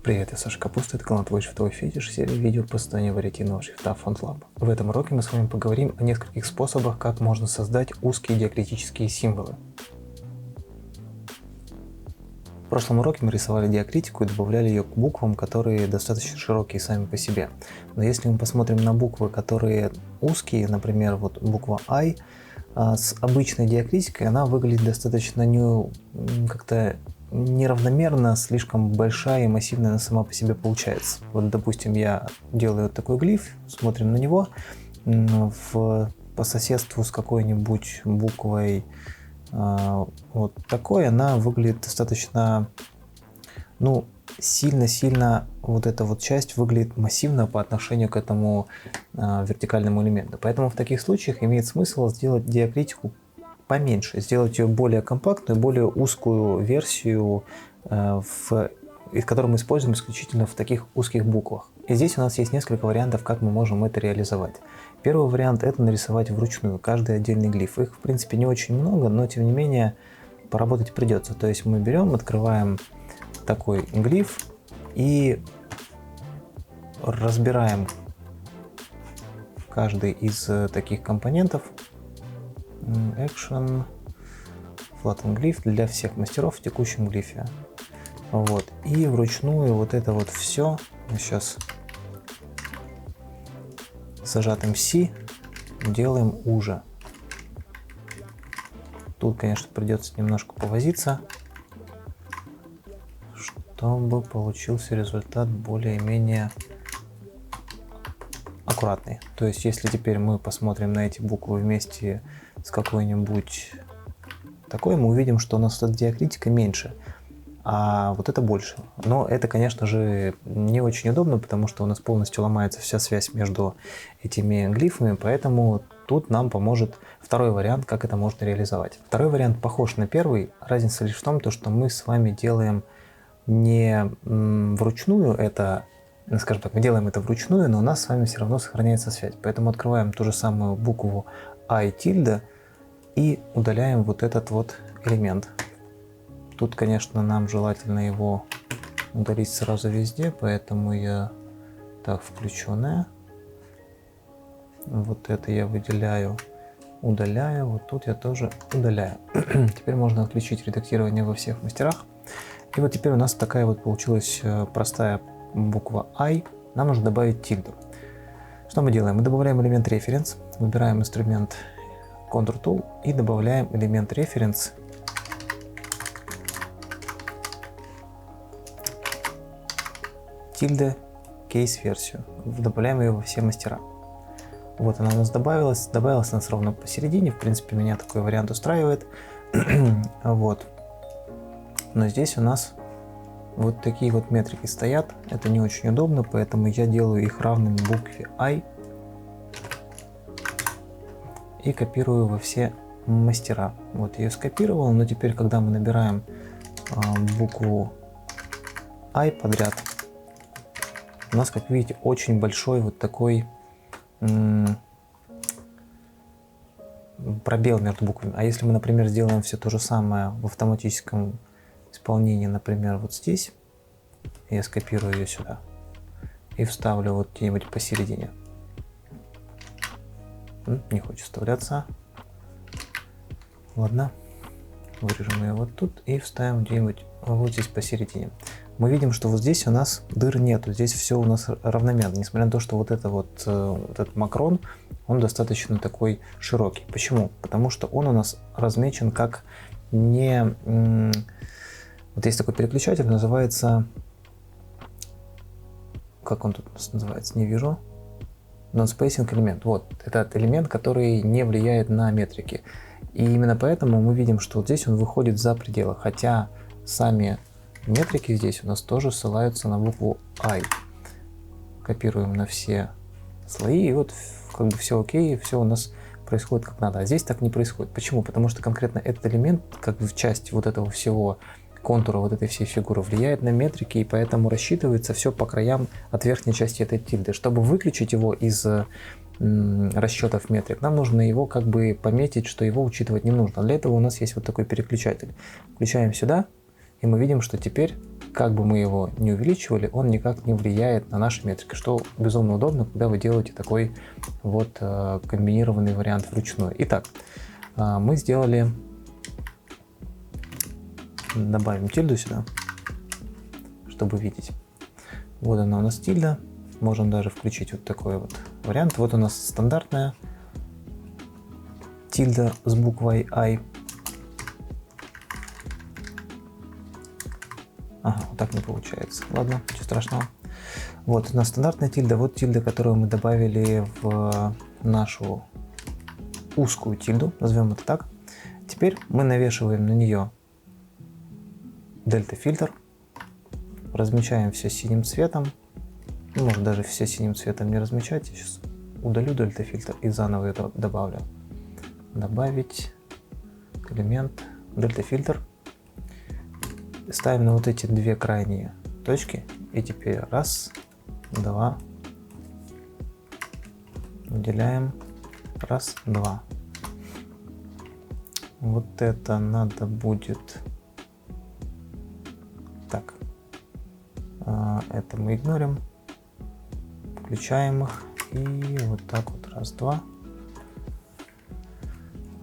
Привет, я Саша Капуста, это канал Твой шрифтовой фетиш, серия видео по созданию вариативного шрифта FontLab. В этом уроке мы с вами поговорим о нескольких способах, как можно создать узкие диакритические символы. В прошлом уроке мы рисовали диакритику и добавляли ее к буквам, которые достаточно широкие сами по себе. Но если мы посмотрим на буквы, которые узкие, например, вот буква I, с обычной диакритикой она выглядит достаточно как-то неравномерно, слишком большая и массивная она сама по себе получается. Вот, допустим, я делаю такой глиф, смотрим на него, по соседству с какой-нибудь буквой вот такой, она выглядит достаточно, сильно вот эта вот часть выглядит массивно по отношению к этому вертикальному элементу. Поэтому в таких случаях имеет смысл сделать диакритику поменьше, сделать ее более компактную, более узкую версию, которую мы используем исключительно в таких узких буквах. И здесь у нас есть несколько вариантов, как мы можем это реализовать. Первый вариант — это нарисовать вручную каждый отдельный глиф. Их, в принципе, не очень много, но тем не менее поработать придется. То есть мы берем, открываем такой глиф и разбираем каждый из таких компонентов. Action, Flatten Glyph для всех мастеров в текущем глифе. Вот. И вручную вот это вот все мы сейчас зажатым C делаем уже. Тут, конечно, придется немножко повозиться, чтобы получился результат более-менее аккуратный. То есть, если теперь мы посмотрим на эти буквы вместе с какой-нибудь такой, мы увидим, что у нас эта диакритика меньше, а вот это больше. Но это, конечно же, не очень удобно, потому что у нас полностью ломается вся связь между этими глифами, поэтому тут нам поможет второй вариант, как это можно реализовать. Второй вариант похож на первый, разница лишь в том, что мы с вами делаем не вручную это, скажем так, мы делаем это вручную, но у нас с вами все равно сохраняется связь. Поэтому открываем ту же самую букву I tilde и удаляем вот этот вот элемент. Тут, конечно, нам желательно его удалить сразу везде, поэтому я так включенная. Вот это я выделяю, удаляю, вот тут я тоже удаляю. Теперь можно отключить редактирование во всех мастерах. И вот теперь у нас такая вот получилась простая буква I. Нам нужно добавить тильду. Что мы делаем? Мы добавляем элемент reference, выбираем инструмент Contour Tool и добавляем элемент reference tilde case версию. Добавляем ее во все мастера. Вот она у нас добавилась у нас ровно посередине. В принципе, меня такой вариант устраивает. Вот. Но здесь у нас вот такие вот метрики стоят. Это не очень удобно, поэтому я делаю их равными букве I и копирую во все мастера. Вот я ее скопировал, но теперь, когда мы набираем букву I подряд, у нас, как видите, очень большой вот такой пробел между буквами. А если мы, например, сделаем все то же самое в автоматическом исполнении, например, вот здесь, я скопирую ее сюда и вставлю вот где-нибудь посередине. Не хочет вставляться. Ладно, вырежем ее вот тут и вставим где-нибудь вот здесь посередине. Мы видим, что вот здесь у нас дыр нету, здесь все у нас равномерно, несмотря на то, что вот этот макрон, он достаточно такой широкий. Почему? Потому что он у нас размечен как не... Вот есть такой переключатель, называется... Как он тут называется? Не вижу. Non-spacing элемент. Вот, этот элемент, который не влияет на метрики. И именно поэтому мы видим, что вот здесь он выходит за пределы, хотя сами метрики здесь у нас тоже ссылаются на букву I. Копируем на все слои, и вот как бы все окей, все у нас происходит как надо. А здесь так не происходит. Почему? Потому что конкретно этот элемент, как бы в части вот этого всего контура, вот этой всей фигуры, влияет на метрики, и поэтому рассчитывается все по краям от верхней части этой тильды. Чтобы выключить его из расчетов метрик, нам нужно его как бы пометить, что его учитывать не нужно. Для этого у нас есть вот такой переключатель. Включаем сюда, и мы видим, что теперь как бы мы его не увеличивали, он никак не влияет на наши метрики, что безумно удобно, когда вы делаете такой вот комбинированный вариант вручную. Итак, мы сделали, добавим тильду сюда, чтобы видеть. Вот она у нас тильда, можем даже включить вот такой вот вариант. Вот у нас стандартная тильда с буквой I. Ага, вот так не получается. Ладно, ничего страшного. Вот у нас стандартная тильда. Вот тильда, которую мы добавили в нашу узкую тильду, назовем это так. Теперь мы навешиваем на нее дельта-фильтр, размечаем все синим цветом. Может даже все синим цветом не размечать. Я сейчас удалю дельта-фильтр и заново это добавлю. Добавить элемент дельта-фильтр. Ставим на вот эти две крайние точки. И теперь раз, два. Выделяем. Раз, два. Вот это надо будет... Так. Это мы игнорим. Включаем их. И вот так вот. Раз, два.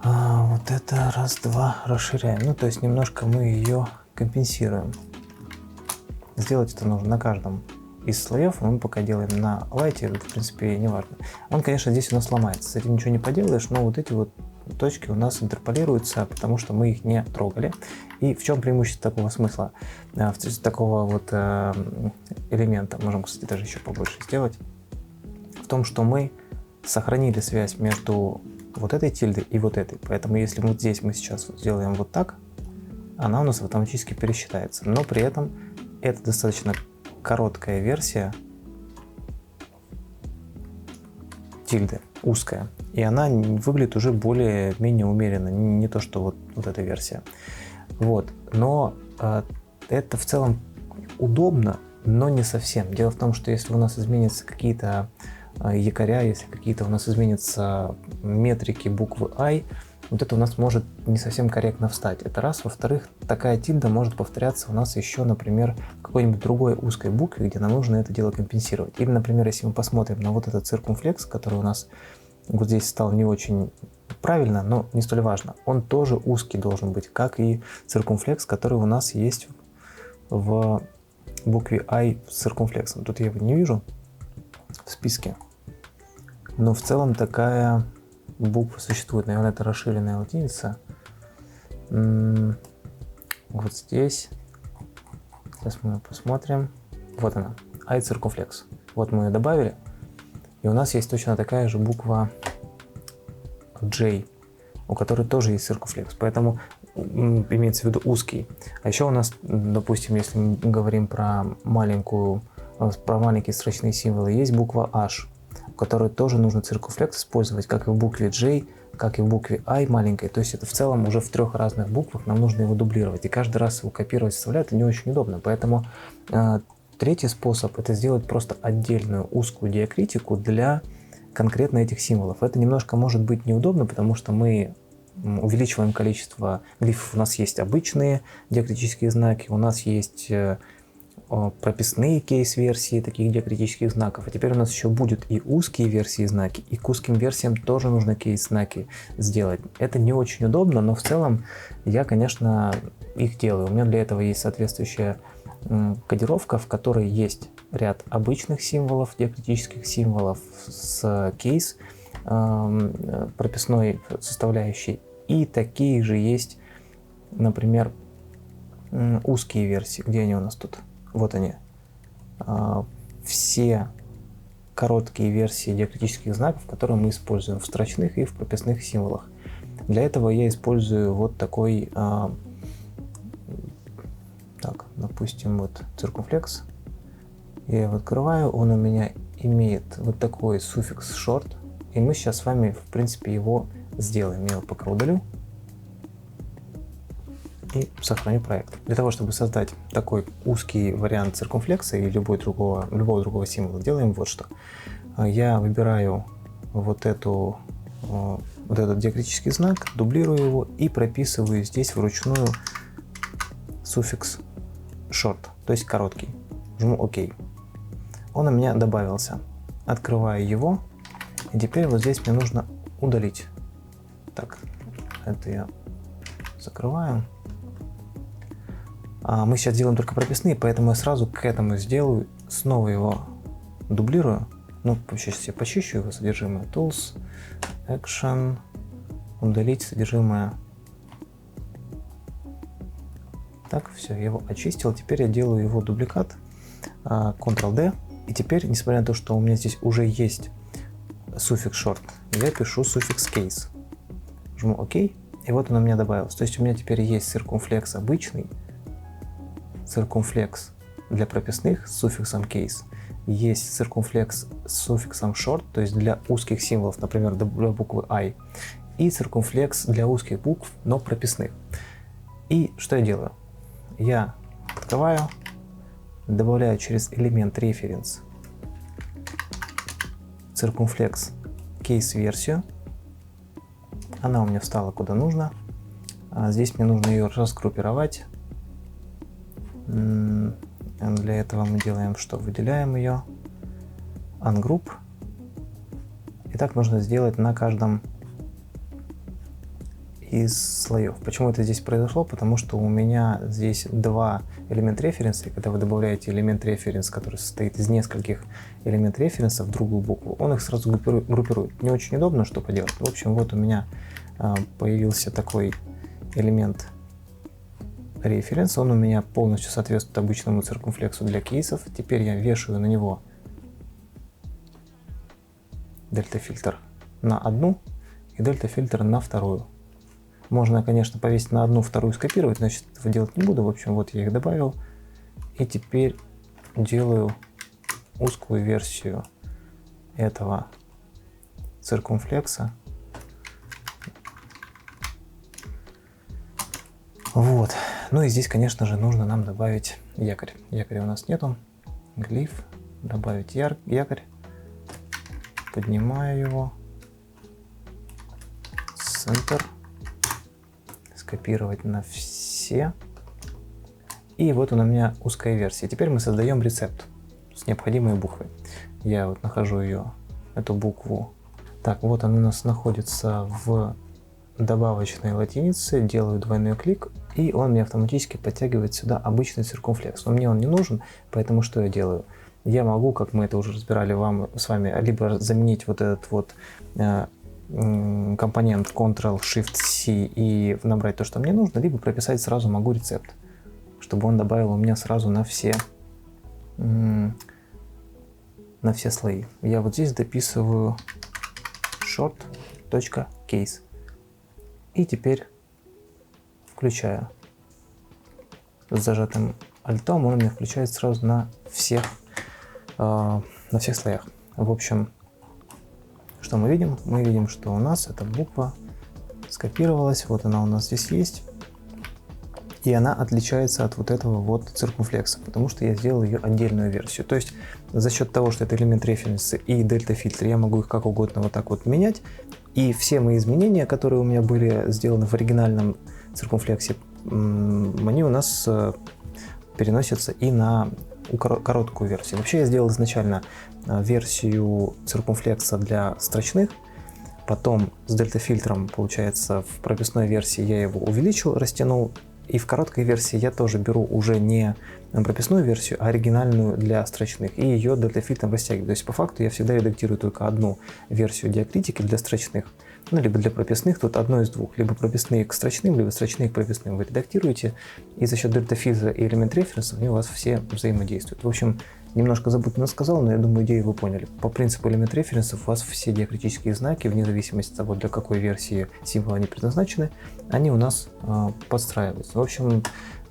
Вот это раз, два. Расширяем. Ну, то есть немножко мы ее компенсируем. Сделать это нужно на каждом из слоев, мы пока делаем на лайте, в принципе, не важно. Он, конечно, здесь у нас ломается, с этим ничего не поделаешь, но вот эти вот точки у нас интерполируются, потому что мы их не трогали. И в чем преимущество такого смысла, такого вот элемента, можем, кстати, даже еще побольше сделать, в том, что мы сохранили связь между вот этой тильдой и вот этой. Поэтому если вот здесь мы сейчас вот сделаем вот так, она у нас автоматически пересчитается. Но при этом это достаточно короткая версия тильды, узкая. И она выглядит уже более-менее умеренно, не то что вот эта версия. Вот. Но это в целом удобно, но не совсем. Дело в том, что если у нас изменятся какие-то якоря, если какие-то у нас изменятся метрики буквы I, вот это у нас может не совсем корректно встать. Это раз. Во-вторых, такая тильда может повторяться у нас еще, например, в какой-нибудь другой узкой букве, где нам нужно это дело компенсировать. Или, например, если мы посмотрим на вот этот циркумфлекс, который у нас вот здесь стал не очень правильно, но не столь важно. Он тоже узкий должен быть, как и циркумфлекс, который у нас есть в букве I с циркумфлексом. Тут я его не вижу в списке. Но в целом такая буква существует. Наверное, это расширенная латиница. Вот здесь. Сейчас мы посмотрим. Вот она. I циркумфлекс. Вот мы ее добавили. И у нас есть точно такая же буква J, у которой тоже есть циркумфлекс. Поэтому имеется в виду узкий. А еще у нас, допустим, если мы говорим про маленькие строчные символы, есть буква H, в которой тоже нужно циркумфлекс использовать, как и в букве J, как и в букве I маленькой. То есть это в целом уже в 3 разных буквах нам нужно его дублировать. И каждый раз его копировать, вставлять, это не очень удобно. Поэтому третий способ — это сделать просто отдельную узкую диакритику для конкретно этих символов. Это немножко может быть неудобно, потому что мы увеличиваем количество глифов. У нас есть обычные диакритические знаки, у нас есть прописные кейс-версии таких диакритических знаков. А теперь у нас еще будут и узкие версии знаки, и к узким версиям тоже нужно кейс-знаки сделать. Это не очень удобно, но в целом я, конечно, их делаю. У меня для этого есть соответствующая кодировка, в которой есть ряд обычных символов, диакритических символов с кейс прописной составляющей, и такие же есть, например, узкие версии. Где они у нас тут? Вот они. Все короткие версии диакритических знаков, которые мы используем в строчных и в прописных символах. Для этого я использую вот такой, так, допустим, вот циркумфлекс. Я его открываю, он у меня имеет вот такой суффикс short, и мы сейчас с вами, в принципе, его сделаем. Я его пока удалю и сохраню проект. Для того, чтобы создать такой узкий вариант циркумфлекса или любого другого символа, делаем вот что. Я выбираю вот этот диакритический знак, дублирую его и прописываю здесь вручную суффикс short, то есть короткий. Жму ОК. Он у меня добавился. Открываю его. И теперь вот здесь мне нужно удалить. Так, это я закрываю. Мы сейчас делаем только прописные, поэтому я сразу к этому сделаю. Снова его дублирую. Ну, сейчас я почищу его содержимое. Tools, Action, удалить содержимое. Так, все, я его очистил. Теперь я делаю его дубликат. Ctrl-D. И теперь, несмотря на то, что у меня здесь уже есть суффикс short, я пишу суффикс case. Жму ОК. И вот он у меня добавился. То есть у меня теперь есть circumflex обычный, circumflex для прописных с суффиксом case. Есть circumflex с суффиксом short, то есть для узких символов, например, для буквы I. И circumflex для узких букв, но прописных. И что я делаю? Я открываю, добавляю через элемент reference circumflex case версию. Она у меня встала куда нужно. Здесь мне нужно ее раскруппировать. Для этого мы делаем что? Выделяем ее. Ungroup. И так нужно сделать на каждом из слоев. Почему это здесь произошло? Потому что у меня здесь два элемента референса, и когда вы добавляете элемент референс, который состоит из нескольких элемент референсов в другую букву, он их сразу группирует. Не очень удобно, что поделать. В общем, вот у меня появился такой элемент референс. Он у меня полностью соответствует обычному циркумфлексу для кейсов. Теперь я вешаю на него дельта-фильтр на одну и дельта-фильтр на вторую. Можно, конечно, повесить на одну, вторую скопировать, значит, этого делать не буду. В общем, вот я их добавил. И теперь делаю узкую версию этого циркумфлекса. Вот. Ну и здесь, конечно же, нужно нам добавить якорь. Якоря у нас нету. Глиф. Добавить якорь. Поднимаю его. Центр. Скопировать на все. И вот он у меня узкая версия. Теперь мы создаем рецепт с необходимой буквой. Я вот нахожу ее, эту букву. Так, вот она у нас находится в добавочной латинице. Делаю двойной клик, и он мне автоматически подтягивает сюда обычный циркумфлекс. Но мне он не нужен, поэтому что я делаю? Я могу, как мы это уже разбирали с вами, либо заменить вот этот вот компонент Ctrl-Shift-C и набрать то, что мне нужно, либо прописать сразу могу рецепт, чтобы он добавил у меня сразу на все слои. Я вот здесь дописываю short.case и теперь включаю с зажатым альтом, он у меня включает сразу на всех слоях. В общем, что мы видим? Мы видим, что у нас эта буква скопировалась, вот она у нас здесь есть, и она отличается от вот этого вот циркумфлекса, потому что я сделал ее отдельную версию. То есть за счет того, что это элемент референса и дельта-фильтр, я могу их как угодно вот так вот менять, и все мои изменения, которые у меня были сделаны в оригинальном циркумфлексе, они у нас переносятся и на короткую версию. Вообще я сделал изначально версию циркумфлекса для строчных, потом с дельта-фильтром, получается, в прописной версии я его увеличил, растянул, и в короткой версии я тоже беру уже не прописную версию, а оригинальную для строчных, и ее дельта-фильтром растягиваю. То есть по факту я всегда редактирую только одну версию диакритики для строчных, ну, либо для прописных, тут одно из двух, либо прописные к строчным, либо строчные к прописным вы редактируете, и за счет дельта-фильтра и элемент референса они у вас все взаимодействуют. В общем, немножко запутанно сказал, но я думаю, идею вы поняли. По принципу элемент референсов у вас все диакритические знаки, вне зависимости от того, для какой версии символа они предназначены, они у нас подстраиваются. В общем,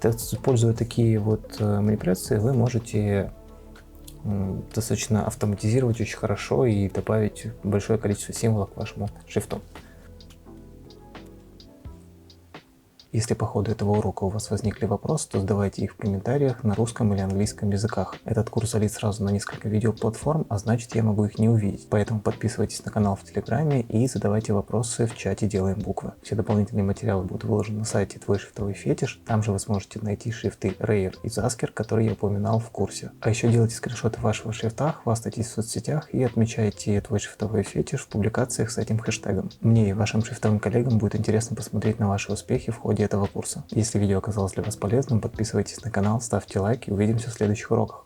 используя такие вот манипуляции, вы можете достаточно автоматизировать очень хорошо и добавить большое количество символов к вашему шрифту. Если по ходу этого урока у вас возникли вопросы, то задавайте их в комментариях на русском или английском языках. Этот курс залит сразу на несколько видеоплатформ, а значит я могу их не увидеть. Поэтому подписывайтесь на канал в Телеграме и задавайте вопросы в чате «Делаем буквы». Все дополнительные материалы будут выложены на сайте «Твой шрифтовой фетиш». Там же вы сможете найти шрифты Rayер и Zasker, которые я упоминал в курсе. А еще делайте скриншоты вашего шрифта, хвастайтесь в соцсетях и отмечайте «Твой шрифтовой фетиш» в публикациях с этим хэштегом. Мне и вашим шрифтовым коллегам будет интересно посмотреть на ваши успехи в ходе этого курса. Если видео оказалось для вас полезным, подписывайтесь на канал, ставьте лайк и увидимся в следующих уроках.